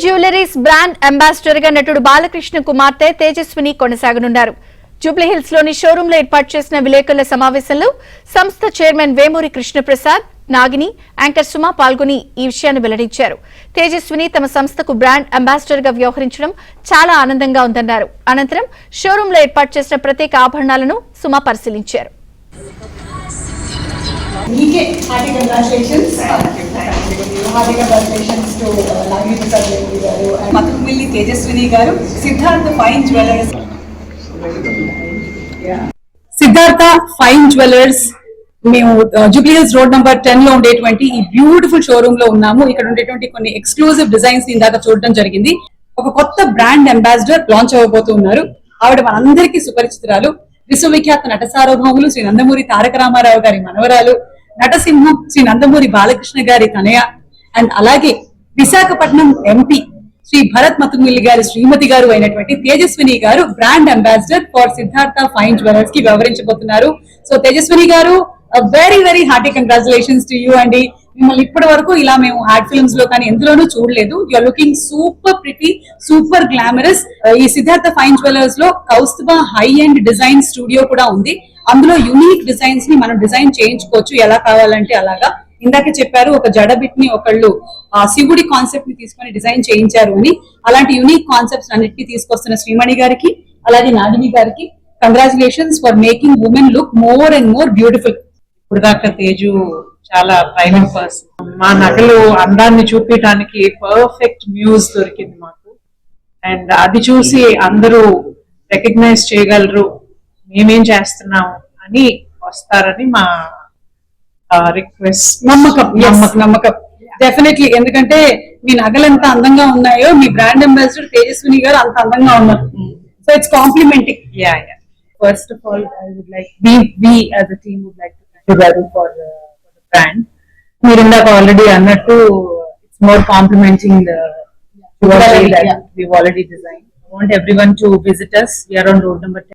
Jewelleries brand ambassador గా నటుడు బాలకృష్ణ కుమార్తె తేజస్విని కొనసాగనున్నారు. జూబ్లీహిల్స్ లోని షోరూమ్ లో ఏర్పాటు చేసిన విలేకరుల సమావేశంలో సంస్థ చైర్మన్ వేమూరి కృష్ణప్రసాద్, నాగిని, యాంకర్ సుమ పాల్గొని ఈ విషయాన్ని వెల్లడించారు. తేజస్విని తమ సంస్థకు బ్రాండ్ అంబాసిడర్ గా వ్యవహరించడం చాలా ఆనందంగా ఉందన్నారు. అనంతరం షోరూమ్ లో ఏర్పాటు చేసిన ప్రత్యేక ఆభరణాలను సుమ పరిశీలించారు. Hearty congratulations. Hearty congratulations to Nagini Prasad garu and Mathumilli Tejaswini garu, Siddhartha Fine Jewelers. Siddhartha Fine Jewelers. మేము జూబ్లీ హిల్స్ రోడ్ నంబర్ 10 లో ఉండేటువంటి ఈ బ్యూటిఫుల్ షోరూమ్ లో ఉన్నాము. ఇక్కడ ఉండేటువంటి కొన్ని ఎక్స్క్లూజివ్ డిజైన్స్ ఇందాక చూడడం జరిగింది. ఒక కొత్త బ్రాండ్ అంబాసిడర్ లాంచ్ అవ్వబోతున్నారు. ఆవిడ మనందరికీ సుపరిచితురాలు, విశ్వవిఖ్యాత నట సార్వభౌములు శ్రీ నందమూరి తారక రామారావు గారి మనవరాలు, నటసింహం శ్రీ నందమూరి బాలకృష్ణ గారి తనయ, అండ్ అలాగే విశాఖపట్నం ఎంపీ శ్రీ భరత్ మతుమిల్లి గారి శ్రీమతి గారు అయినటువంటి తేజస్విని గారు brand ambassador for Siddhartha fine jewellers కి వ్యవహరించబోతున్నారు. సో తేజస్విని గారు, very very hearty congratulations to you అండి. మిమ్మల్ని ఇప్పటి వరకు ఇలా మేము యాడ్ ఫిల్మ్స్ లో కానీ ఎందులోనూ చూడలేదు. You're looking super pretty, super glamorous. ఈ సిద్ధార్థ ఫైన్ జ్యువెలర్స్ లో Kaustubha high and design studio కూడా ఉంది. అందులో యూనిక్ డిజైన్స్ ని మనం డిజైన్ చేయించుకోవచ్చు ఎలా కావాలంటే అలాగా. ఇందాకే చెప్పారు, ఒక జడబిట్ ని ఒకళ్ళు శివుడి కాన్సెప్ట్ ని తీసుకొని డిజైన్ చేయించారు అని. అలాంటి యూనిక్ కాన్సెప్ట్స్ అన్నిటికీ తీసుకొస్తున్న శ్రీమణి గారికి, అలాగే నాగిని గారికి congratulations for making women look more and more beautiful. ఇప్పుడు దాకా తేజు చాలా ప్రైవేట్ పర్సన్. మా నగలు అందాన్ని చూపించడానికి పర్ఫెక్ట్ మ్యూజ్ దొరికింది మాకు. అండ్ అది చూసి అందరూ రికగ్నైజ్ చేయగలరు మేమేం చేస్తున్నాం అని వస్తారని మా రిక్వెస్ట్. నమ్మకం డెఫినెట్లీ. ఎందుకంటే మీ నగలు ఎంత అందంగా ఉన్నాయో మీ బ్రాండ్ అంబాసిడర్ తేజస్విని గారు అంత అందంగా ఉన్నారు. So it's complimenting. First of all, I would like we as a team would like to thank you Garu for the brand. మీరు ఇందాక ఆల్రెడీ అన్నట్టు it's more complimenting the jewelry that we've already designed. I want everyone to visit us. We are on road number 10.